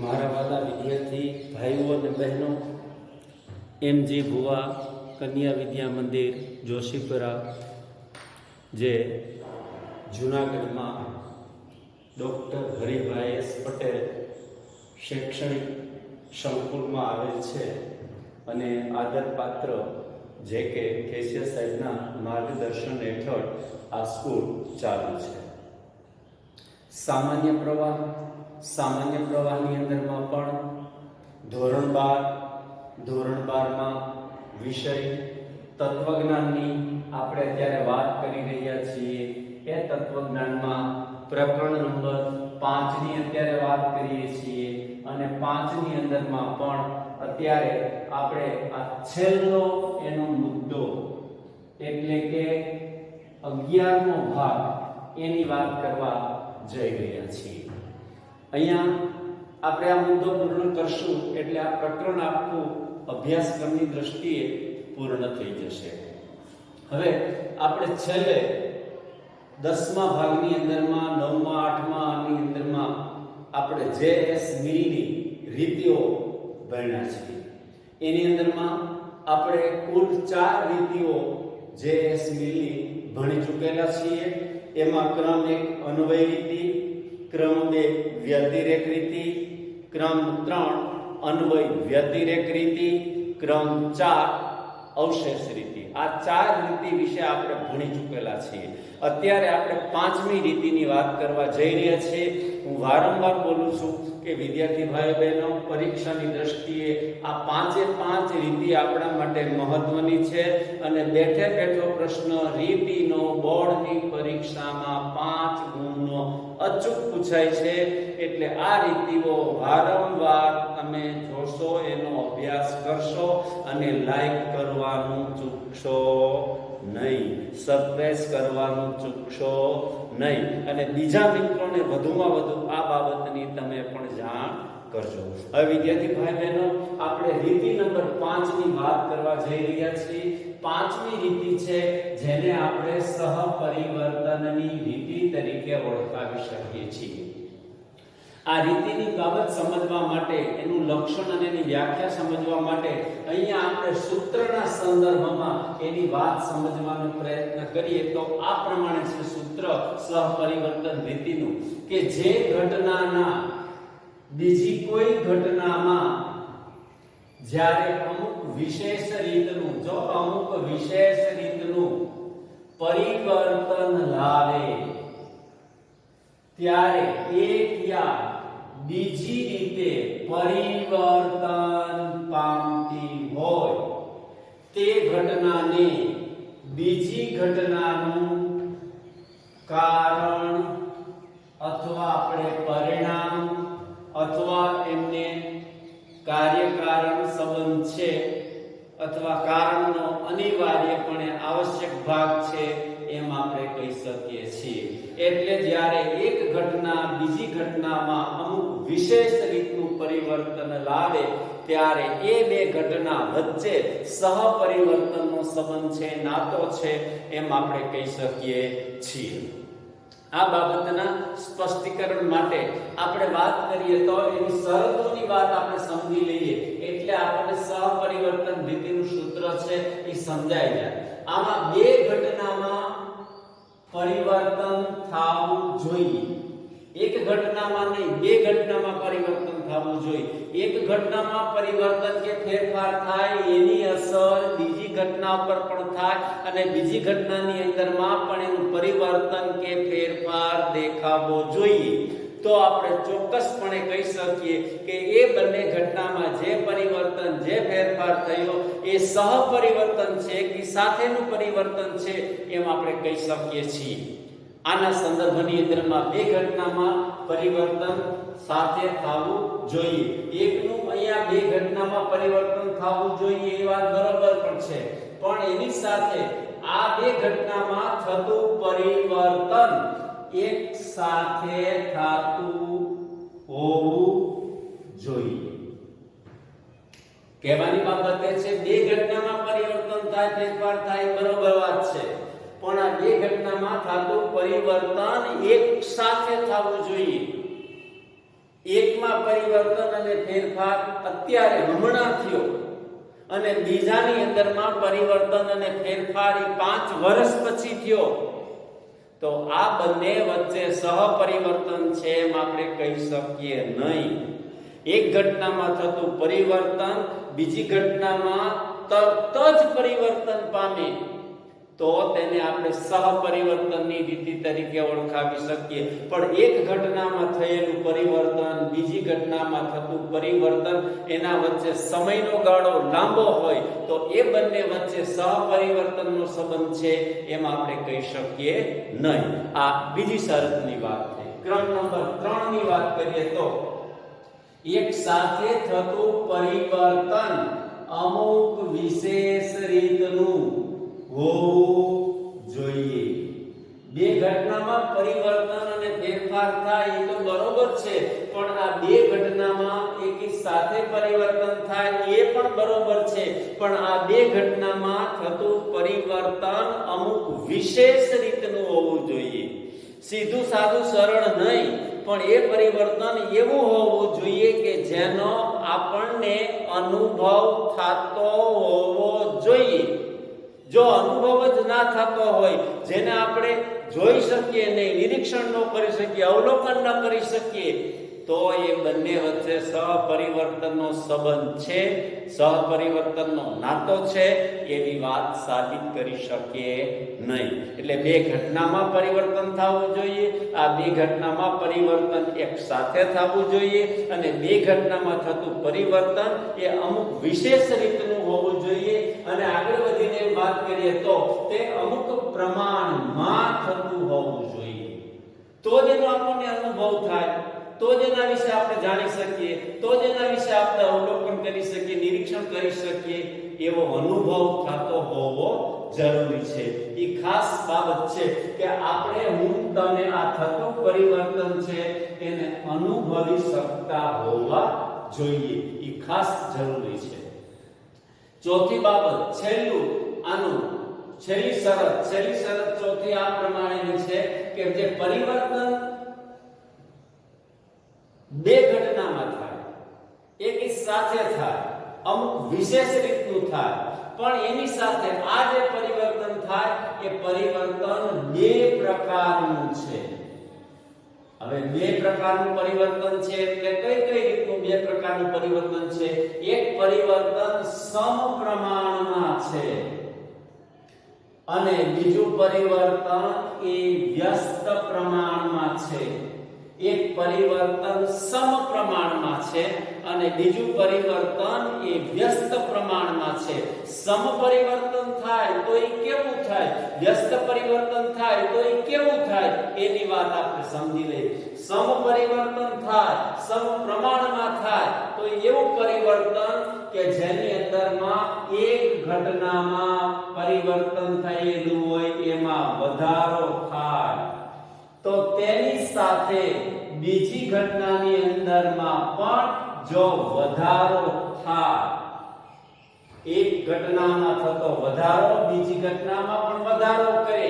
મારા વાલા વિદ્યાર્થી ભાઈઓ અને બહેનો, એમજી ભુવા કન્યા વિદ્યા મંદિર જોશીપુરા, જે જૂનાગઢમાં ડૉક્ટર હરિભાઈ એસ પટેલ શૈક્ષણિક સંકુલમાં આવેલ છે અને આદરપાત્ર જે કે કેસીઆર સાહેબના માર્ગદર્શન હેઠળ આ સ્કૂલ ચાલુ છે. સામાન્ય પ્રવાહની અંદરમાં પણ ધોરણ 12માં વિષય તત્વજ્ઞાનની આપણે અત્યારે વાત કરી રહ્યા છીએ. એ તત્વજ્ઞાનમાં પ્રકરણ નંબર 5 ની અત્યારે વાત કરીએ છીએ અને 5 ની અંદરમાં પણ અત્યારે આપણે આ છેલ્લો એનો મુદ્દો એટલે કે 11મો ભાગ એની વાત કરવા જઈ રહ્યા છીએ. અહીંયા આપણે આ મુદ્દો પૂર્ણ કરશું એટલે આ પ્રકરણ આખું અભ્યાસક્રમની દ્રષ્ટિએ પૂર્ણ થઈ જશે. હવે આપણે છેલ્લે 10મા ભાગની અંદરમાં 9મા 8મા ની અંદરમાં આપણે JS મિલની રીતિઓ ભણ્યા છીએ. એની અંદરમાં આપણે કુલ 4 રીતિઓ JS મિલની ભણી ચૂકેલા છીએ. એમાં ક્રમ 1 અન્વય રીતિ, ક્રમ 2 વ્યતિરેક રીતિ, ક્રમ 3 અન્વય વ્યતિરેક રીતિ, ક્રમ 4 અવશેષ રીતિ. આ 4 રીતિ વિશે આપણે ભણી ચૂકેલા છીએ. અત્યારે આપણે 5મી રીતિની વાત કરવા જઈ રહ્યા છીએ. હું વારંવાર બોલું છું કે વિદ્યાર્થી ભાઈ બહેનો, પરીક્ષાની દ્રષ્ટિએ આ 5 રીતિ આપણા માટે મહત્વની છે અને બેઠે બેઠો પ્રશ્ન રીતિનો બોર્ડની પરીક્ષામાં 5 ગુણનો અચૂક પૂછાય છે. એટલે આ રીતિઓ વારંવાર તમે જોશો, એનો અભ્યાસ કરશો અને લાઈક કરવાનું ચૂકશો નહીં, સબસ્ક્રાઇબ કરવાનું ચૂકશો નહીં અને બીજા મિત્રોને વધુમાં વધુ આ બાબતની તમે પણ જાણ કરજો. હવે વિદ્યાર્થી ભાઈ બહેનો, આપણે રીતિ નંબર 5 ની વાત કરવા જઈ રહ્યા છીએ. 5મી રીતિ છે જેને આપણે સહપરિવર્તનની રીતિ તરીકે ઓળખાવી શકીએ છીએ. આ રીતિની બાબત સમજવા માટે, એનું લક્ષણ અને એની વ્યાખ્યા સમજવા માટે અહીંયા આપણે સૂત્રના સંદર્ભમાં એની વાત સમજવાનો પ્રયત્ન કરીએ તો આ પ્રમાણે છે સૂત્ર સહપરિવર્તન રીતિનું કે જે ઘટનાના બીજી કોઈ ઘટનામાં જ્યારે અમુક વિશેષ રીતનું પરિવર્તન લાવે ત્યારે એક યા બીજી રીતે પરિવર્તન પામતી હોય તે ઘટનાને બીજી ઘટનાનું કારણ અથવા આપણે પરિણામ અથવા એમને કાર્યકારણ સંબંધ છે અથવા કારણનો અનિવાર્યપણે આવશ્યક ભાગ છે એમ આપણે કહી શકીએ છીએ. એટલે જ્યારે એક ઘટના બીજી ઘટનામાં અમુક વિશેષ રીતનું પરિવર્તન લાવે ત્યારે એ બે ઘટના વચ્ચે સહપરિવર્તનનો સંબંધ છે, નાતો છે એમ આપણે કહી શકીએ છીએ. આ બાબતના સ્પષ્ટીકરણ માટે આપણે વાત કરીએ તો એની શરતોની વાત આપણે સમજી લઈએ એટલે આપણને સહપરિવર્તન રીતિનું સૂત્ર છે એ સમજાઈ જાય. આમાં બે ઘટનામાં પરિવર્તન થવું જોઈએ. એક ઘટનામાં નહીં, બે ઘટનામાં પરિવર્તન થવું જોઈએ. એક ઘટનામાં પરિવર્તન કે ફેરફાર થાય એની અસર બીજી ઘટના પર પણ થાય અને બીજી ઘટનાની અંદરમાં પણ એનું પરિવર્તન કે ફેરફાર દેખાવો જોઈએ. તો આપણે ચોક્કસપણે કહી શકીએ કે એ બંને ઘટનામાં જે પરિવર્તન, જે ફેરફાર થયો એ સહપરિવર્તન છે કે સાથેનું પરિવર્તન છે એમ આપણે કહી શકીએ છીએ. આના સંદર્ભની અંદરમાં બે ઘટનામાં પરિવર્તન સાથે થવું જોઈએ. એકનું અહીંયા બે ઘટનામાં પરિવર્તન થવું જોઈએ એ વાત બરોબર પણ છે, પણ એની સાથે આ બે ઘટનામાં થતું પરિવર્તન એક સાથે થતું હોવું જોઈએ. કહેવાની બાબત એ છે બે ઘટનામાં પરિવર્તન થાય, ફેરફાર થાય, બરોબર વાત છે, પણ આ બે ઘટનામાં થતું પરિવર્તન એક સાથે થવું જોઈએ. એકમાં પરિવર્તન અને ફેરફાર અત્યારે હમણાં થયો અને બીજાની અંદરમાં પરિવર્તન અને ફેરફાર 5 વર્ષ પછી થયો, તો આ બંને વચ્ચે સહપરિવર્તન છે એમ આપણે કહી શકીએ નહીં. એક ઘટનામાં થતું પરિવર્તન બીજી ઘટનામાં તરત જ પરિવર્તન પામે તો તેને આપણે સહપરિવર્તનની રીતિ તરીકે ઓળખાવી શકીએ. પણ એક ઘટનામાં થયેલું પરિવર્તન બીજી ઘટનામાં થતું પરિવર્તન એના વચ્ચે સમયનો ગાળો લાંબો હોય તો એ બંને વચ્ચે સહપરિવર્તનનો સંબંધ છે એમ આપણે કહી શકીએ નહીં. આ બીજી શરતની વાત થઈ. ક્રમ નંબર 3 ની વાત કરીએ તો એક સાથે થતું પરિવર્તન અમુક વિશેષ રીતનું હોવું જોઈએ. બે ઘટનામાં પરિવર્તન અને ફેરફાર થાય એ તો બરોબર છે, પણ આ બે ઘટનામાં એકી સાથે પરિવર્તન થાય એ પણ બરોબર છે, પણ આ બે ઘટનામાં થતું પરિવર્તન અમુક વિશેષ રીતનું હોવું જોઈએ. સીધું સાદું સરળ નહીં, પણ એ પરિવર્તન એવું હોવું જોઈએ કે જેનો આપણને અનુભવ થતો હોવો જોઈએ. જો અનુભવ જ ના થતો હોય, જેને આપણે જોઈ શકીએ નહીં, નિરીક્ષણ ન કરી શકીએ, અવલોકન ન કરી શકીએ, તો એ બંને વચ્ચે સહપરિવર્તનનો સંબંધ છે, સહપરિવર્તનનો નાતો છે એવી વાત સાબિત કરી શકીએ નહીં. એટલે બે ઘટનામાં પરિવર્તન થવું જોઈએ, આ બે ઘટનામાં પરિવર્તન એક સાથે થવું જોઈએ, અને બે ઘટનામાં થતું પરિવર્તન એ અમુક વિશેષ રીતનું હોવું જોઈએ. અને આગળ વધીને વાત કરીએ તો તે અમુક પ્રમાણમાં થતું હોવું જોઈએ. તો જ એનો આપણને અનુભવ થાય, તો જ એના વિશે આપણે જાણી શકીએ, તો જ એના વિશે આપણે અવલોકન કરી શકીએ, નિરીક્ષણ કરી શકીએ, એવો અનુભવ થતો હોવો જરૂરી છે. એ ખાસ બાબત છે કે આપણે હું તમે આ થતું પરિવર્તન છે એને અનુભવી શકતા હોવા જોઈએ. એ ખાસ જરૂરી છે. ચોથી બાબત, છેલ્લી શરત ચોથી આ પ્રમાણેની છે કે જે પરિવર્તન બે ઘટનામાં થાય, એક સાથે થાય, અમુક વિશેષ રીતનું થાય, પણ એની સાથે આ જે પરિવર્તન થાય એ પરિવર્તન બે પ્રકારનું છે. હવે બે પ્રકારનું પરિવર્તન છે એટલે કઈ રીતનું બે પ્રકારનું પરિવર્તન છે? એક પરિવર્તન સમપ્રમાણમાં છે અને બીજું પરિવર્તન એ વ્યસ્ત પ્રમાણમાં છે. એક પરિવર્તન સમપ્રમાણમાં છે અને બીજું પરિવર્તન એ વ્યસ્ત પ્રમાણમાં છે. સમપરિવર્તન થાય તો એ કેવું થાય, વ્યસ્ત પરિવર્તન થાય તો એ કેવું થાય, એની વાત આપણે સમજી લઈએ. સમપરિવર્તન થાય, સમપ્રમાણમાં થાય તો એવું પરિવર્તન કે જેની અંદરમાં એક ઘટનામાં પરિવર્તન થયેલું હોય એમાં વધારો થાય, તો તેની સાથે બીજી ઘટનાની અંદરમાં પણ જો વધારો થાય, એક ઘટનામાં થતો વધારો બીજી ઘટનામાં પણ વધારો કરે,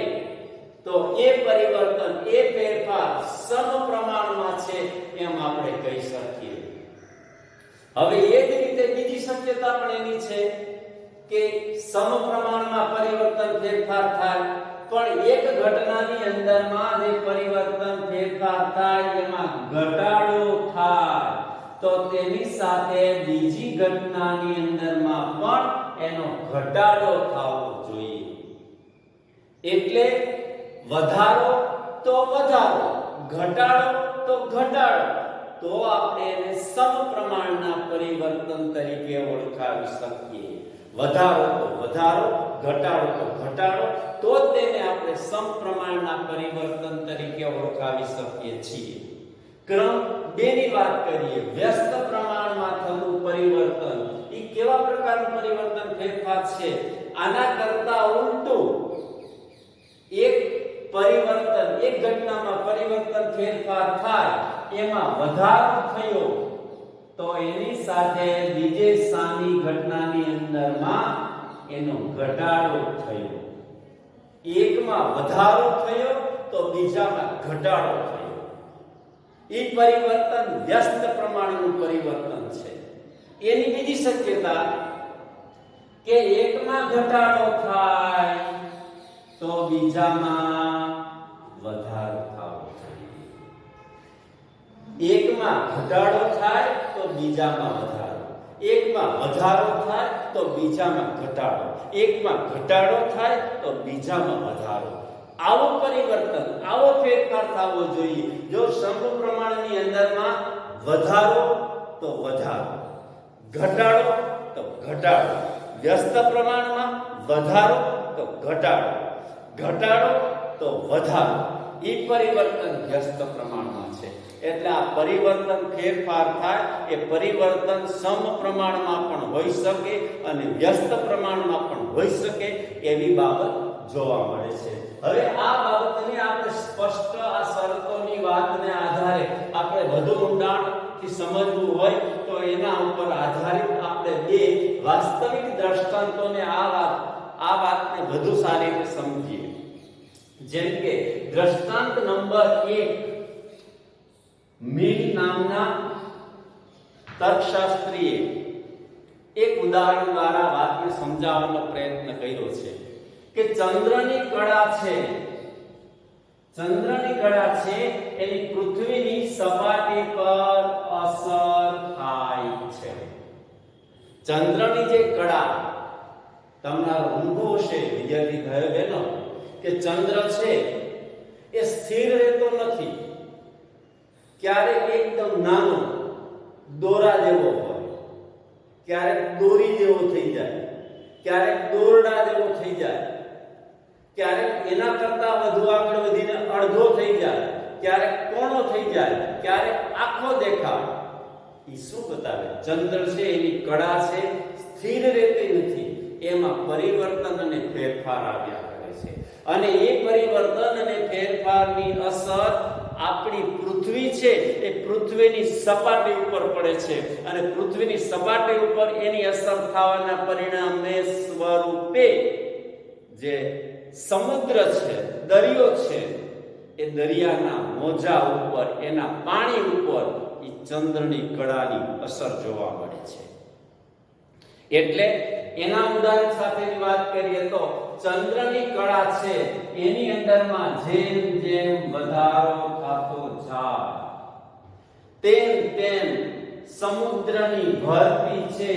તો એ પરિવર્તન, એ ફેરફાર સમપ્રમાણમાં છે એમ આપણે કહી શકીએ. હવે એ જ રીતે બીજી શક્યતા પણ એની છે કે સમપ્રમાણમાં પરિવર્તન ફેરફાર થાય, પણ એક ઘટનાની અંદરમાં જે પરિવર્તન ફેરફાર થાય એમાં ઘટાડો થાય, તો તેની સાથે બીજી ઘટનાની અંદરમાં પણ એનો ઘટાડો થવો જોઈએ. એટલે વધારો તો વધારો, ઘટાડો તો ઘટાડો, તો આપણે એને સમપ્રમાણના પરિવર્તન તરીકે ઓળખાવી શકીએ. વધારો તો વધારો, ઘટાડો તો ઘટાડો, તો તેને આપણે સમપ્રમાણના પરિવર્તન તરીકે ઓળખાવી શકીએ છીએ. ક્રમ 2 ની વાત કરીએ. વ્યસ્ત પ્રમાણમાં થતું પરિવર્તન એ કેવા પ્રકારનું પરિવર્તન ફેરફાર છે? આના કરતા ઉલટું, એક પરિવર્તન, એક ઘટનામાં પરિવર્તન ફેરફાર થાય, એમાં વધારો થયો, તો એની સાથે બીજે સામી ઘટનાની અંદરમાં એનો ઘટાડો થયો. એકમાં વધારો થયો તો બીજામાં ઘટાડો થયો. ઈ પરિવર્તન વ્યસ્ત પ્રમાણનું પરિવર્તન છે. એની બીજી શક્યતા કે એકમાં ઘટાડો થાય તો બીજામાં વધારો થવો જોઈએ. એકમાં ઘટાડો થાય તો બીજામાં વધારો, એકમાં વધારો થાય તો બીજામાં ઘટાડો, એકમાં ઘટાડો થાય તો બીજામાં વધારો. આવો પરિવર્તન, આવો ફેરફાર થવો જોઈએ. જો સમપ્રમાણની અંદરમાં વધારો તો વધારો, ઘટાડો તો ઘટાડો, વ્યસ્ત પ્રમાણમાં વધારો તો ઘટાડો, ઘટાડો તો વધારો. ઈ પરિવર્તન વ્યસ્ત પ્રમાણમાં છે. એટલે આ પરિવર્તન ફેરફાર થાય એ પરિવર્તન સમપ્રમાણમાં પણ હોઈ શકે અને વ્યસ્ત પ્રમાણમાં પણ હોઈ શકે એવી બાબત જોવા મળે છે. હવે આ બાબતને આપણે સ્પષ્ટ આ શરતોની વાતને આધારે આપણે વધુ ઊંડાણથી સમજવું હોય તો એના ઉપર આધારિત આપણે બે વાસ્તવિક દ્રષ્ટાંતોને આ વાતને વધુ સારી રીતે સમજીએ. જેમ કે દ્રષ્ટાંત નંબર 1, મિલ નામના તર્કશાસ્ત્રીએ એક ઉદાહરણ દ્વારા વાતને સમજાવવાનો પ્રયત્ન કર્યો છે કે ચંદ્રની કળા છે, ચંદ્રની કળા છે એની પૃથ્વીની સપાટી પર અસર થાય છે. ચંદ્રની જે કળા તમારો અનુભવ છે વિદ્યાર્થી ભાઈઓ બહેનો કે ચંદ્ર છે એ સ્થિર રહેતો નથી. ક્યારેક એકદમ નાનો દોરા જેવો હોય, ક્યારેક દોરી જેવો થઈ જાય, ક્યારેક દોરડા જેવો થઈ જાય, ક્યારેક એના કરતા વધુ આગળ વધીને અડધો થઈ જાય, ક્યારેક કોણો થઈ જાય, ક્યારેક આખો દેખાય. એ શું બતાવે? ચંદ્ર છે એની કળા છે સ્થિર રહેતી નથી, એમાં પરિવર્તન અને ફેરફાર આવ્યા કરે છે. અને એ પરિવર્તન અને ફેરફારની અસર આપણી પૃથ્વી છે એ પૃથ્વીની સપાટી ઉપર પડે છે અને પૃથ્વીની સપાટી ઉપર એની અસર થવાના પરિણામે સ્વરૂપે જે સમુદ્ર છે, દરિયો છે, એ દરિયાના મોજા ઉપર, એના પાણી ઉપર એ ચંદ્રની કળાની અસર જોવા મળે છે. એટલે એના ઉદાહરણ સાથેની વાત કરીએ તો ચંદ્રની કળા છે એની અંદરમાં જેમ જેમ વધારો થતો જાય તેમ તેમ સમુદ્રની ભરતી છે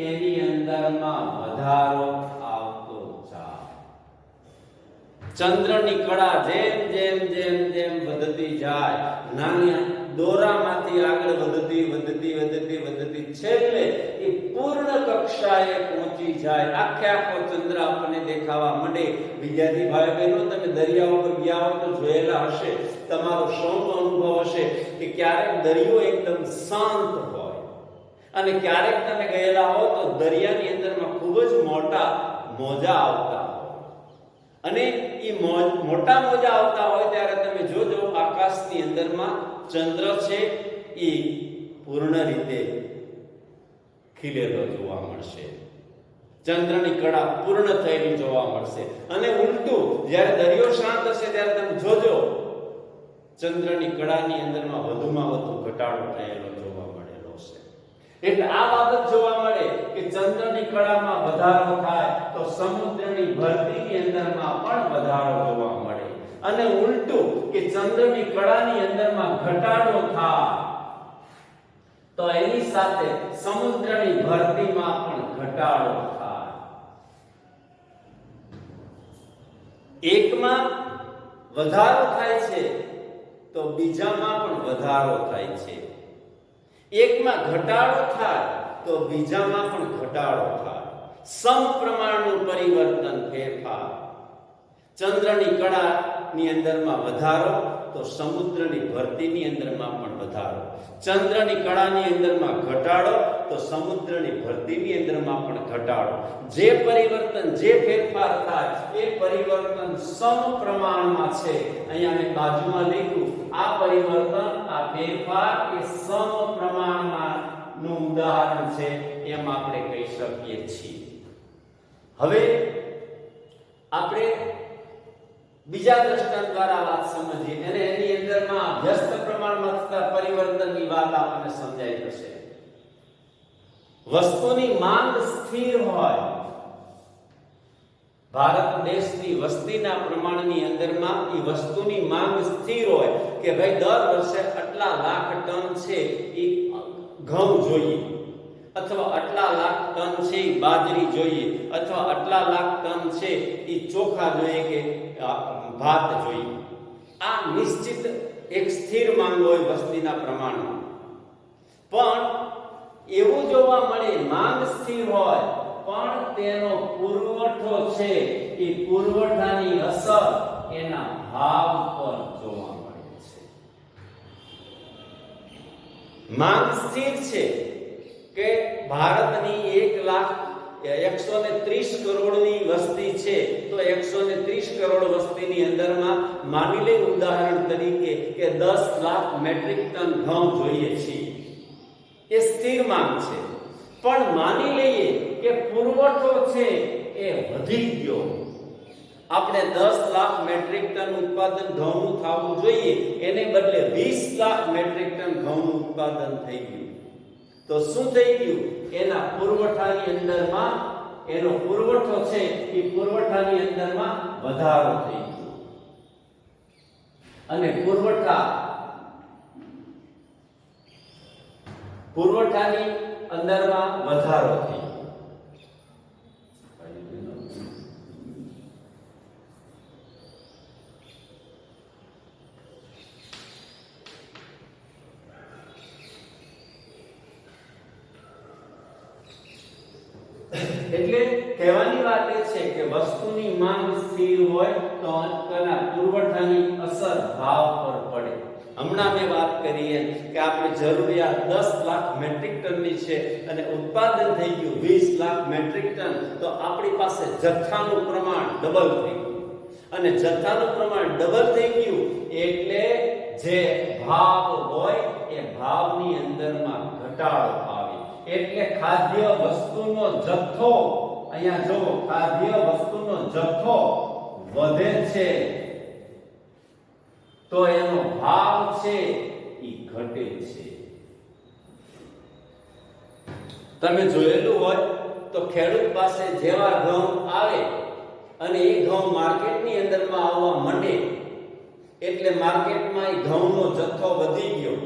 એની અંદરમાં વધારો આવતો જાય. ચંદ્રની કળા જેમ જેમ જેમ જેમ વધતી જાય, નાના દોરામાંથી આગળ વધતી વધતી વધતી વધતી છેલ્લે એ પૂર્ણ કક્ષાએ પહોંચી જાય. આખે આખો ચંદ્ર આપણને દેખાવા માંડે. વિદ્યાર્થી ભાઈ બહેનો, તમે દરિયા ઉપર ગયા હો તો જોયેલા હશે, તમારો સૌનો અનુભવ હશે કે ક્યારેક દરિયો એકદમ શાંત હોય અને ક્યારેક તમે ગયેલા હો તો દરિયાની અંદરમાં ખૂબ જ મોટા મોજા આવતા હોય. અને એ મોટા મોજા આવતા હોય ત્યારે તમે જોજો આકાશની અંદરમાં ચંદ્ર છે એ પૂર્ણ રીતે ખીલેલો જોવા મળશે, ચંદ્રની કળા પૂર્ણ થયેલી જોવા મળશે. અને ઉલટું જ્યારે દરિયો શાંત હશે ત્યારે તમે જોજો ચંદ્રની કળાની અંદરમાં વધુમાં વધુ ઘટાડો થયેલો જોવા મળેલો છે. એટલે આ બાબત જોવા મળે કે ચંદ્રની કળામાં વધારો થાય તો સમુદ્રની ભરતીની અંદરમાં પણ વધારો જોવા મળે, અને ઉલટું કે ચંદ્રની કળાની અંદરમાં ઘટાડો થાય તો એની સાથે સમુદ્રની ભરતીમાં પણ ઘટાડો થાય. એકમાં વધારો થાય છે તો બીજામાં પણ વધારો થાય છે, એકમાં ઘટાડો થાય તો બીજામાં પણ ઘટાડો થાય. સમપ્રમાણનું પરિવર્તન, ફેરફાર. ચંદ્રની કળાની અંદરમાં વધારો તો સમુદ્રની ભરતીની અંદરમાં પણ વધારો, ચંદ્રની કળાની અંદરમાં ઘટાડો તો સમુદ્રની ભરતીની અંદરમાં પણ ઘટાડો. જે પરિવર્તન, જે ફેરફાર થાય એ પરિવર્તન સમપ્રમાણમાં છે. અહીંયા મેં બાજુમાં લખ્યું આ પરિવર્તન, આ ફેરફાર એ સમપ્રમાણમાં નું ઉદાહરણ છે એમ આપણે કહી શકીએ છીએ. હવે આપણે બીજા દ્રષ્ટાંત દ્વારા વાત સમજીએ અને એની અંદરમાં વ્યસ્ત પ્રમાણમાં થતા પરિવર્તનની વાત આપણને સમજાઈ જશે. વસ્તુની માંગ સ્થિર હોય, ભારત દેશની વસ્તીના પ્રમાણની અંદરમાં એ વસ્તુની માંગ સ્થિર હોય કે ભાઈ દર વર્ષે આટલા લાખ ટન છે એ ઘઉં જોઈએ, અથવા આટલા લાખ ટન છે એ બાજરી જોઈએ, અથવા આટલા લાખ ટન છે એ ચોખા જોઈએ કે ભાત જોઈએ. આ નિશ્ચિત એક સ્થિર માંગ હોય વસ્તીના પ્રમાણમાં. પણ એવું જોવા મળે માંગ સ્થિર હોય પણ તેનો પુરવઠો છે એ પુરવઠાની અસર એના ભાવ પર જોવા મળે છે. માંગ સ્થિર છે કે ભારતની 1,30 કરોડની વસ્તી છે, તો 130 કરોડ વસ્તીની અંદરમાં માની લે ઉદાહરણ તરીકે કે 10 લાખ મેટ્રિક ટન ઘઉં જોઈએ છે. એ સ્થિર માંગ છે. પણ માની લઈએ કે પુરવઠો છે એ વધી ગયો, આપણે 10 લાખ મેટ્રિક ટન ઉત્પાદન ઘઉંનું થવું જોઈએ એને બદલે 20 લાખ મેટ્રિક ટન ઘઉંનું ઉત્પાદન થઈ ગયું. તો શું થઈ ગયું? એના પુરવઠાની અંદરમાં એનો પુરવઠો છે એ પુરવઠાની અંદરમાં વધારો થઈ ગયો અને પુરવઠાની અંદરમાં વધારો થઈ ગયો. એટલે કહેવાની વાત એ છે કે વસ્તુની માંગ સ્થિર હોય તો તેના પુરવઠાની અસર ભાવ પર પડે. હમણાં મેં વાત કરી કે આપણે જરૂરિયાત 10 લાખ મેટ્રિક ટનની છે અને ઉત્પાદન થઈ ગયું 20 લાખ મેટ્રિક ટન, તો આપણી પાસે જથ્થાનું પ્રમાણ ડબલ થઈ ગયું. અને જથ્થાનું પ્રમાણ ડબલ થઈ ગયું એટલે જે ભાવ હોય એ ભાવની અંદરમાં ઘટાડો આવે. એટલે ખાદ્ય વસ્તુનો જથ્થો, અહીંયા જો ખાદ્ય વસ્તુનો જથ્થો વધે છે તો એનો ભાવ છે એ ઘટે છે. તમે જોયેલું હોય તો ખેડૂત પાસે જેવા ઘઉં આવે અને એ ઘઉં માર્કેટની અંદરમાં આવવા માંડે એટલે માર્કેટમાં એ ઘઉંનો જથ્થો વધી ગયો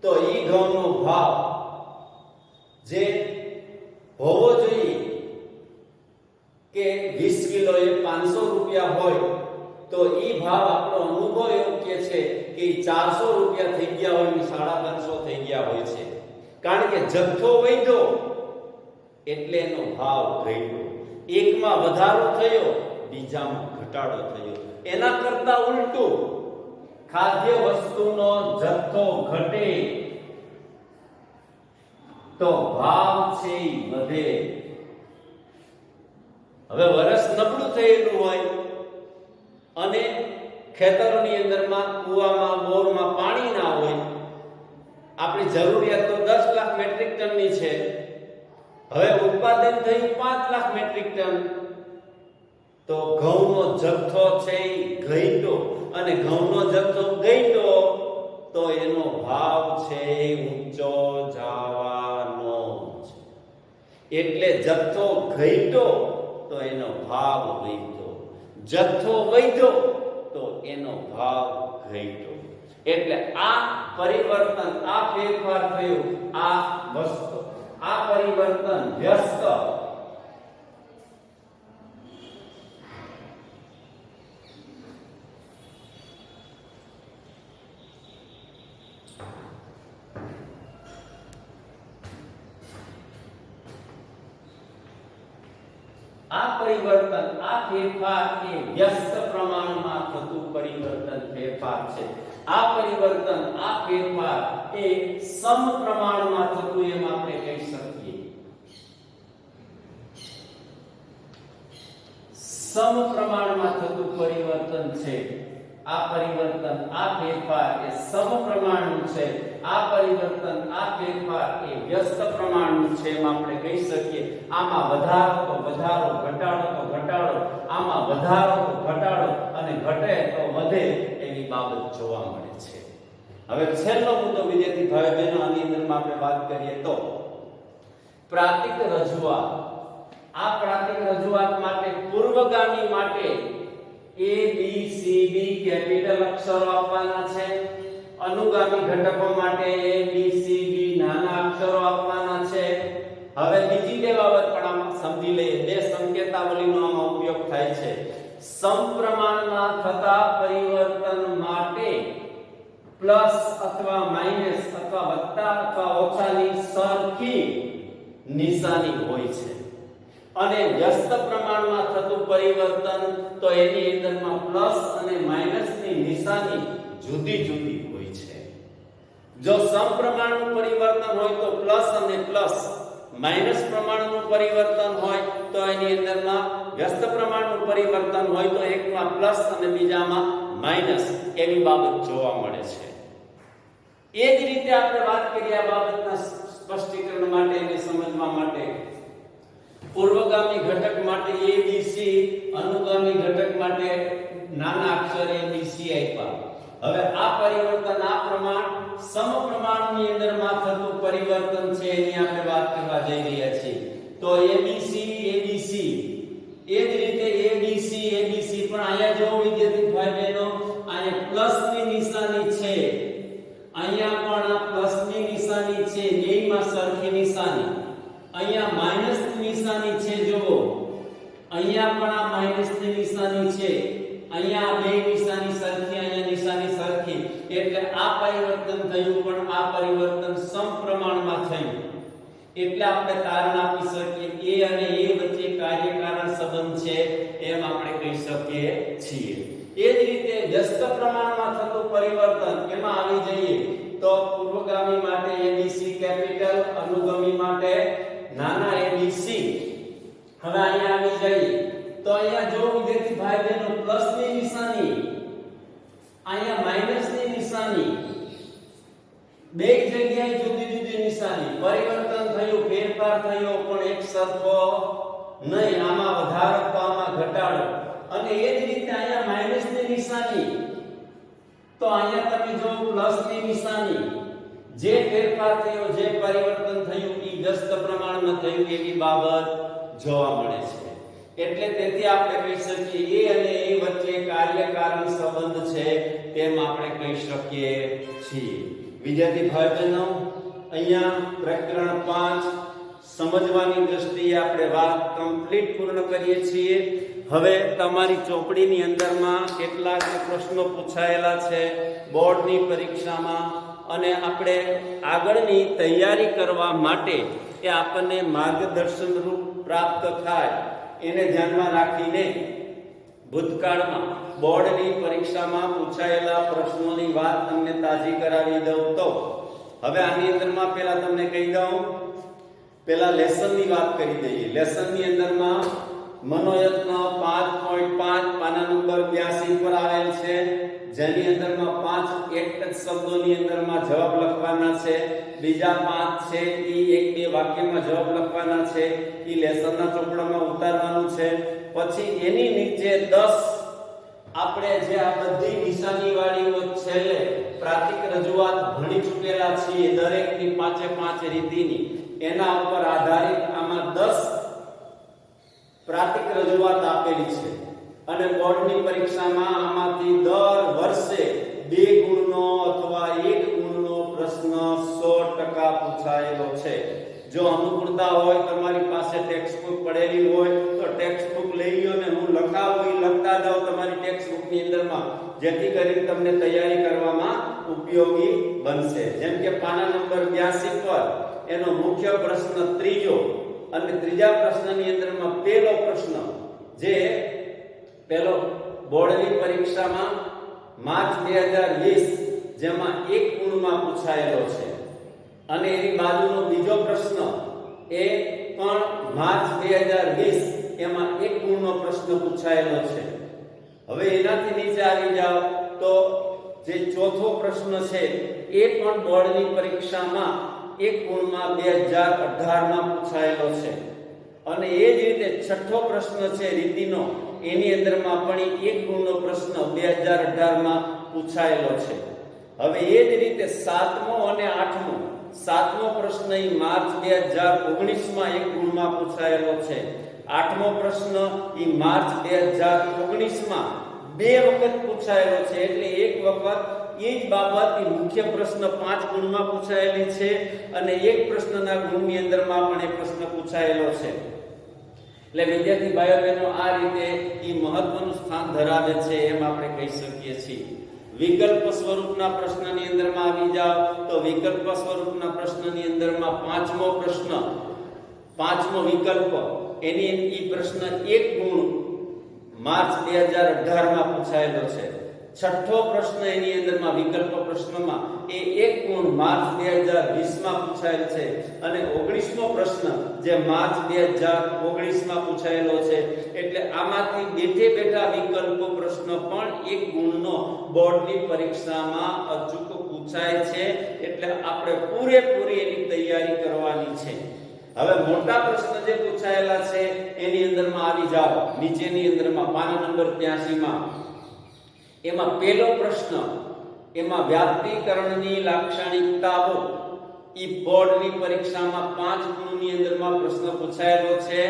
તો એ ઘઉંનો ભાવ જે હોવો જોઈએ કે 20 કિલો એ 500 રૂપિયા હોય તો એ ભાવ આપણો અનુભવ એવું કે છે કે 400 રૂપિયા થઈ ગયા હોય ને 550 થઈ ગયા હોય છે. કારણ કે જથ્થો વધ્યો એટલે એનો ભાવ ઘટ્યો. એકમાં વધારો થયો, બીજામાં ઘટાડો થયો. એના કરતા ઉલટું ખાદ્ય વસ્તુનો જથ્થો ઘટે તો ભાવ છે વધે. હવે વર્ષ નબળું થયેલું હોય અને ખેતરોની અંદરમાં કુવામાં બોરમાં પાણી ના હોય, આપણી જરૂરિયાત તો 10 લાખ મેટ્રિક ટનની છે, હવે ઉત્પાદન થયું 5 લાખ મેટ્રિક ટન, તો ઘઉંનો જથ્થો છે ઘટ્યો અને ઘઉંનો જથ્થો ઘટ્યો તો એનો ભાવ છે ઊંચો જવાનો છે. એટલે જથ્થો ઘટ્યો તો એનો ભાવ વધ્યો, જથ્થો વધ્યો તો એનો ભાવ ઘટ્યો. એટલે આ પરિવર્તન, આ ફેરફાર થયો, આ વસ્તુ, આ પરિવર્તન વ્યસ્ત પરિવર્તન, આ ફેરફાર એ વ્યસ્ત પ્રમાણમાં થતું પરિવર્તન ફેરફાર છે. આ પરિવર્તન, આ ફેરફાર એ સમ પ્રમાણમાં થતું એમ આપણે કહી શકીએ. સમ પ્રમાણમાં થતું પરિવર્તન છે. આ પરિવર્તન, આ ફેરફાર એ સમ પ્રમાણનું છે. આ પરિવર્તન, આ ફેરફાર એ વ્યસ્ત પ્રમાણનું છે એમ આપણે કહી શકીએ. આમાં વધારો તો વધારો, ઘટાડો તો ઘટાડો, આમાં વધારો તો ઘટાડો અને વધે એવી બાબત જોવા મળે છે. હવે છેલ્લો મુદ્દો વિદ્યાર્થી ભાઈ બહેનો આની અંદરમાં આપણે વાત કરીએ તો પ્રાતિક રજૂઆત. આ પ્રાતિક રજૂઆત માટે પૂર્વગામી માટે A B C D capital અક્ષરો આપવાના છે. અનુગામી ઘટકો માટે A B C D નાના અક્ષરો આપવાના છે. હવે બીજી બે બાબત પણ આમાં સમજી લઈએ. બે સંકેતાવલીનો આમાં ઉપયોગ થાય છે. સમપ્રમાણમાં થતા પરિવર્તન માટે પ્લસ અથવા માઈનસ અથવા વત્તા અથવા ઓછાની સરખી નિશાની હોય છે. અને વ્યસ્ત પ્રમાણમાં થતું પરિવર્તન તો એની અંદરમાં પ્લસ અને માઈનસની નિશાની જુદી જુદી હોય છે. જો સમપ્રમાણનું પરિવર્તન હોય તો પ્લસ અને પ્લસ, માઈનસ પ્રમાણનું પરિવર્તન હોય તો એની અંદરમાં વ્યસ્ત પ્રમાણનું પરિવર્તન હોય તો એકમાં પ્લસ અને બીજામાં માઈનસ એવી બાબત જોવા મળે છે. એ જ રીતે આપણે વાત કરીએ આ બાબતના સ્પષ્ટીકરણ માટે અને સમજવા માટે. પૂર્વગામી ઘટક માટે A B C, અનુગામી ઘટક માટે નાના અક્ષર A B C આપ્યા. હવે આ પરિવર્તન આ પ્રમાણ સમપ્રમાણની અંદરમાં થતું પરિવર્તન છે એની આપણે વાત કરવા જઈ રહ્યા છીએ. તો ABC ABC એ જ રીતે ABC ABC પણ અહીંયા જો વિદ્યાર્થી ભાઈ બહેનો અહીંયા પ્લસ ની નિશાની છે, અહીંયા પણ આ પ્લસ ની નિશાની છે, બેયમાં સરખી નિશાની. અહીંયા માઈનસ ની નિશાની છે, જુઓ અહીંયા પણ આ માઈનસ ની નિશાની છે, અહીંયા બે નિશાની સરખી, અહીંયા નિશાની સરખી. એટલે આ પરિવર્તન થયું પણ આ પરિવર્તન સમપ્રમાણમાં થયું. એટલે આપણે તારણ આપી શકીએ A અને A વચ્ચે કાર્યકારણ સંબંધ છે એમ આપણે કહી શકીએ છીએ. એ જ રીતે વ્યસ્ત પ્રમાણમાં થતું પરિવર્તન એમાં આવી જઈએ તો પૂર્વગામી માટે ABC કેપિટલ, અનુગામી માટે નાના ABC. હવે અહીંયા આવી જઈએ તો અહીંયા જો વિદ્યાર્થી ભાઈ બહેનો પ્લસ ની નિશાની, અહીંયા માઈનસ ની નિશાની, બે જગ્યાએ જુદી જુદી નિશાની. પરિવર્તન થયું, ફેરફાર થયો પણ એક સરખો નહીં. આમાં વધારો તો આમાં ઘટાડો. અને એ જ રીતે અહીંયા માઈનસ ની નિશાની તો અહીંયા તમે જો પ્લસ ની નિશાની. જે ફેરફાર થયો, જે પરિવર્તન થયું એ વ્યસ્ત પ્રમાણમાં થયું એવી બાબત જોવા મળે છે. એટલે તેથી આપણે કહી શકીએ A અને A વચ્ચે કાર્યકારણ સંબંધ છે તેમ આપણે કહી શકીએ છીએ. વિદ્યાર્થી ભાઈ બહેનો અહીંયા પ્રકરણ 5 સમજવાની દ્રષ્ટિએ આપણે વાત કમ્પ્લીટ પૂર્ણ કરીએ છીએ. હવે તમારી ચોપડીની અંદરમાં કેટલાક પ્રશ્નો પૂછાયેલા છે બોર્ડની પરીક્ષામાં, અને આપણે આગળની તૈયારી કરવા માટે એ આપણને માર્ગદર્શન રૂપ પ્રાપ્ત થાય એને ધ્યાનમાં રાખીને ભૂતકાળમાં બોર્ડની પરીક્ષામાં પૂછાયેલા પ્રશ્નોની વાત તમને તાજી કરાવી દઉં. તો હવે આની અંદરમાં પહેલા તમને કહી દઉં, પહેલા લેસનની વાત કરી દઈએ. લેસનની અંદરમાં મનોયત્ન 5.5 પાના નંબર 82 પર આવેલ છે, જેની અંદરમાં 5 એક જ શબ્દોની અંદરમાં જવાબ લખવાના છે. બીજા 5 છે એ એક બે વાક્યમાં જવાબ લખવાના છે, એ લેસનના ચોપડામાં ઉતારવાનું છે. પછી એની નીચે 10 આપણે જે આ બધી નિશાની વાળીઓ છેલ્લે પ્રાતિક રજૂઆત ભણી ચૂકેલા છીએ દરેકની 5 રીતિની, એના ઉપર આધારિત આમાં 10 પ્રાતિક રજૂઆત આપેલી છે. અને બોર્ડની પરીક્ષામાં આમાંથી દર વર્ષે 2 ગુણનો અથવા 1 ગુણનો પ્રશ્ન 100% પૂછાયેલો છે. જો અનુકૂળતા હોય, તમારી પાસે ટેક્સ્ટ બુક પડેલી હોય તો ટેક્સ્ટ બુક લઈ લો ને હું લખાવું એ લખતા જાઓ તમારી ટેક્સ્ટ બુકની અંદરમાં, જેથી કરીને તમને તૈયારી કરવામાં ઉપયોગી બનશે. જેમ કે પાના નંબર 82 પર એનો મુખ્ય પ્રશ્ન ત્રીજો, અને ત્રીજા પ્રશ્નની અંદરમાં પહેલો પ્રશ્ન જે પહેલો બોર્ડની પરીક્ષામાં માર્ચ 2020 જેમાં 1 ગુણમાં પૂછાયેલો છે, અને એની બાજુનો બીજો પ્રશ્ન એ પણ માર્ચ 2020 એમાં 1 ગુણનો પ્રશ્ન પૂછાયેલો છે. હવે એનાથી નીચે આવી જાઓ તો જે ચોથો પ્રશ્ન છે એ પણ બોર્ડની પરીક્ષામાં 1 ગુણમાં 2018 માં પૂછાયેલો છે. અને એ જ રીતે છઠ્ઠો પ્રશ્ન છે રીતિનો, એની અંદરમાં પણ 1 ગુણનો પ્રશ્ન 2018 માં પૂછાયેલો છે. હવે એ જ રીતે 7મો અને 8મો 7મો પ્રશ્ન એ માર્ચ 2019 માં 1 ગુણમાં પૂછાયેલો છે. 8મો પ્રશ્ન એ માર્ચ 2019 માં 2 વખત પૂછાયેલો છે. એટલે એક વખત એ જ બાબતની મુખ્ય પ્રશ્ન 5 ગુણમાં પૂછાયેલી છે અને એક પ્રશ્નના ગુણની અંદરમાં પણ એ પ્રશ્ન પૂછાયેલો છે. એટલે વિદ્યાર્થી ભાઈઓ બહેનો આ રીતે એ મહત્વનું સ્થાન ધરાવે છે એમ આપણે કહી શકીએ છીએ. વિકલ્પ સ્વરૂપના પ્રશ્નની અંદરમાં આવી જાવ તો વિકલ્પ સ્વરૂપના પ્રશ્નની અંદરમાં 5મો પ્રશ્ન 5મો વિકલ્પ એની એ પ્રશ્ન 1 ગુણ માર્ચ 2018 માં પૂછાયેલો છે. 6થો પ્રશ્ન એની અંદરમાં વિકલ્પ પ્રશ્નમાં એ 1 ગુણ માર્ચ 2020 માં પૂછાયેલ છે અને 19મો પ્રશ્ન જે માર્ચ 2019 માં પૂછાયેલો છે. એટલે આમાંથી બેઠે બેઠા વિકલ્પો પ્રશ્ન પણ 1 ગુણનો બોર્ડની પરીક્ષામાં અચૂક પૂછાય છે. એટલે આપણે પૂરેપૂરી એની તૈયારી કરવાની છે. હવે મોટા પ્રશ્ન જે પૂછાયેલા છે એની અંદરમાં આવી જાવ નીચેની અંદરમાં પાના નંબર 83 માં એમાં પહેલો પ્રશ્ન એમાં વ્યાપ્તિકરણની લાક્ષણિકતાઓ ઈ બોર્ડની પરીક્ષામાં 5 ગુણની અંદરમાં પ્રશ્ન પૂછાયેલો છે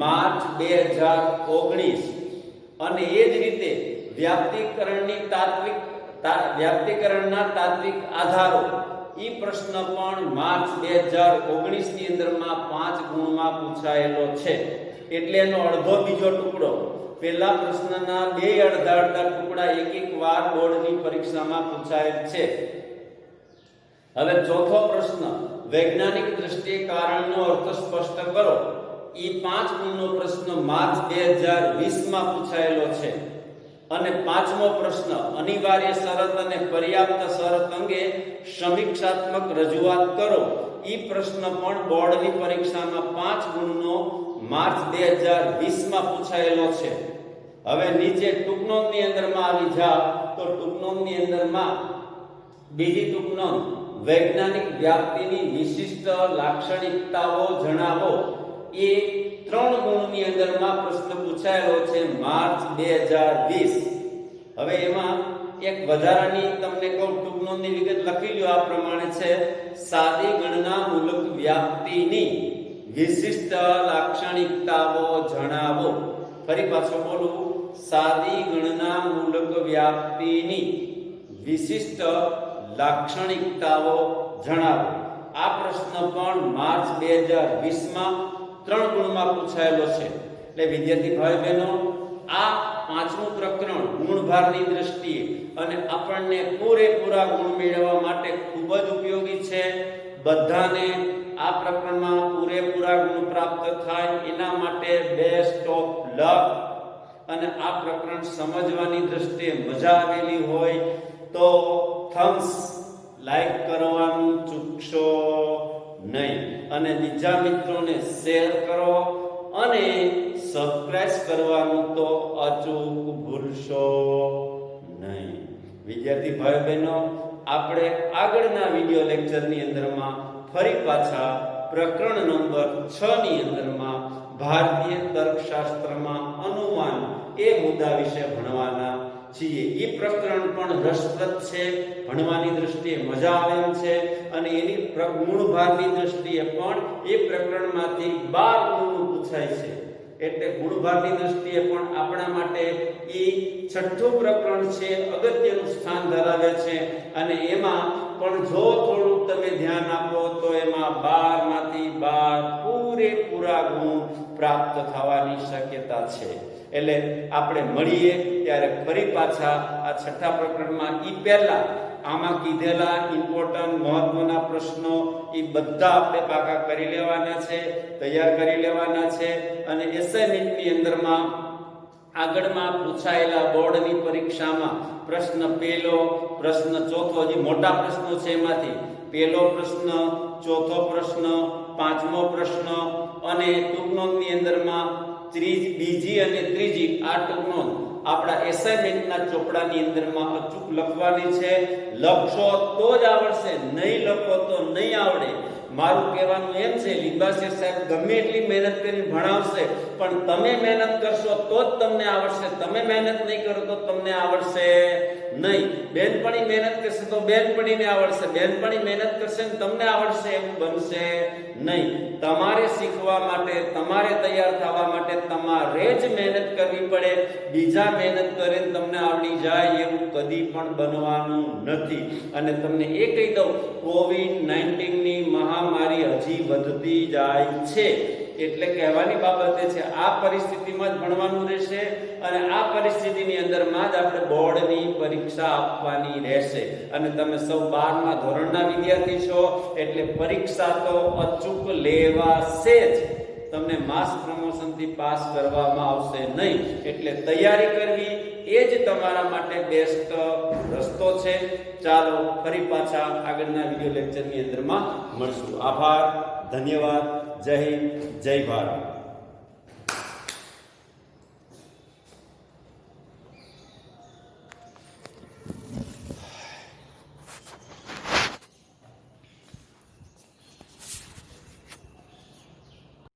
માર્ચ 2019 અને એ જ રીતે વ્યાપ્તિકરણના તાત્વિક આધારો ઈ પ્રશ્ન પણ માર્ચ 2019 ની અંદરમાં 5 ગુણમાં પૂછાયેલો છે. એટલે એનો અડધો બીજો ટુકડો પહેલા પ્રશ્નના 2 અડધા ટુકડા એક વાર બોર્ડની પરીક્ષામાં પૂછાયેલ છે. હવે ચોથો પ્રશ્ન વૈજ્ઞાનિક દ્રષ્ટિએ કારણનો અર્થ સ્પષ્ટ કરો. ઈ 5 ગુણનો પ્રશ્ન માર્ચ 2020 માં પૂછાયેલો છે. અને 5મો પ્રશ્ન અનિવાર્ય શરત અને પર્યાપ્ત શરત અંગે સમીક્ષાત્મક રજૂઆત કરો. ઈ પ્રશ્ન પણ બોર્ડની પરીક્ષામાં 5 ગુણનો માર્ચ 2020 માં પૂછાયેલો છે. હવે નીચે ટૂંકનોંધની અંદરમાં આવી જાવ તો ટૂંકનોંધની અંદરમાં બીજી ટૂંકનોંધ વૈજ્ઞાનિક વ્યાપ્તિની વિશિષ્ટ લાક્ષણિકતાઓ જણાવો. એ 3 ગુણની અંદરમાં પ્રશ્ન પૂછાયેલો છે માર્ચ 2020. હવે એમાં એક વધારાની તમને કહું ટૂંકનોંધની વિગત લખી લ્યો આ પ્રમાણે છે સાદી ગણના મૂલક વ્યાપ્તિની વિશિષ્ટ લાક્ષણિકતાઓ જણાવો. ફરી પાછો બોલું સાદી ગણના મૂલક વ્યાપ્તિની વિશિષ્ટ લાક્ષણિકતાઓ જણાવો. આ પ્રશ્ન પણ માર્ચ 2020 માં 3 ગુણમાં પૂછાયેલો છે. એટલે વિદ્યાર્થી ભાઈ બહેનો આ 5મું પ્રકરણ ગુણભારની દ્રષ્ટિએ અને આપણને પૂરેપૂરા ગુણ મેળવવા માટે ખૂબ જ ઉપયોગી છે. બધાને આ પ્રકરણમાં પૂરેપૂરા ગુણ પ્રાપ્ત થાય એના માટે બેસ્ટ ઓફ લક. અને આ પ્રકરણ સમજવાની દ્રષ્ટિએ મજા આવેલી હોય તો થમ્સ લાઈક કરવાનું ચૂકશો નહીં અને બીજા મિત્રોને શેર કરો અને સબસ્ક્રાઇબ કરવાનું તો અચૂક ભૂલશો નહીં. વિદ્યાર્થી ભાઈ બહેનો આપણે આગળના વિડિયો લેક્ચરની અંદરમાં ફરી પાછા પ્રકરણ નંબર 6 ની અંદરમાં ભારતીય તર્કશાસ્ત્રમાં અનુમાન એ મુદ્દા વિશે ભણવાના છીએ. એ પ્રકરણ પણ રસપ્રદ છે, ભણવાની દ્રષ્ટિએ મજા આવે એમ છે અને એની ગુણભારની દ્રષ્ટિએ પણ એ પ્રકરણમાંથી 12 ગુણ પૂછાય છે. એટલે ગુણભારની દ્રષ્ટિએ પણ આપણા માટે એ 6થું પ્રકરણ છે, અગત્યનું સ્થાન ધરાવે છે અને એમાં પણ જો થોડું તમે ધ્યાન આપો તો એમાં 12 માંથી 12 પૂરેપૂરા ગુણ પ્રાપ્ત થવાની શક્યતા છે. એટલે આપણે મળીએ ત્યારે ફરી પાછા આ 6થા પ્રકરણમાં ઈ પહેલા આમાં કીધેલા ઇમ્પોર્ટન્ટ મહત્વના પ્રશ્નો એ બધા આપણે પાકા કરી લેવાના છે, તૈયાર કરી લેવાના છે અને એસાઇનમેન્ટની અંદરમાં આગળમાં પૂછાયેલા બોર્ડની પરીક્ષામાં પ્રશ્ન પહેલો, પ્રશ્ન ચોથો, જે મોટા પ્રશ્નો છે એમાંથી પહેલો પ્રશ્ન, ચોથો પ્રશ્ન, 5મો પ્રશ્ન અને ટૂંકનોંધની અંદરમાં બીજી અને ત્રીજી આ ટૂંકનોંધ આપણા એસાઇનમેન્ટના ચોપડાની અંદરમાં અચૂક લખવાની છે. લખશો તો જ આવડશે, નહીં લખો તો નહીં આવડે. મારું કહેવાનું એમ છે, લિંબાસિયા સાહેબ ગમે એટલી મહેનત કરીને ભણાવશે, પણ તમે મહેનત કરશો તો જ તમને આવડશે. તમે મહેનત નહીં કરો તો તમને આવડશે નહીં. બેનપણી મહેનત કરશે તો બેનપણીને આવડશે, બેનપણી મહેનત કરશે ને તમને આવડશે એવું બનશે નહીં. તમારે શીખવા માટે, તમારે તૈયાર થવા માટે તમારે જ મહેનત કરવી પડે. બીજા મહેનત કરે તમને આવડી જાય એવું કદી પણ બનવાનું નથી. અને તમને એ કહી દઉં, કોવિડ-19 ની મહામારી હજી વધતી જાય છે. એટલે કહેવાની બાબત છે, આ પરિસ્થિતિમાં જ ભણવાનું રહેશે અને આ પરિસ્થિતિની અંદરમાં જ આપણે બોર્ડની પરીક્ષા આપવાની રહેશે. અને તમે સૌ 12મા ધોરણના વિદ્યાર્થી છો એટલે પરીક્ષા તો અચૂક લેવાશે જ. તમને માસ પ્રમોશનથી પાસ કરવામાં આવશે નહીં. એટલે તૈયારી કરવી એ જ તમારા માટે બેસ્ટ રસ્તો છે. ચાલો ફરી પાછા આગળના વિડિયો લેક્ચરની અંદરમાં મળશું. આભાર, ધન્યવાદ, જય હિન્દ, જય ભારત.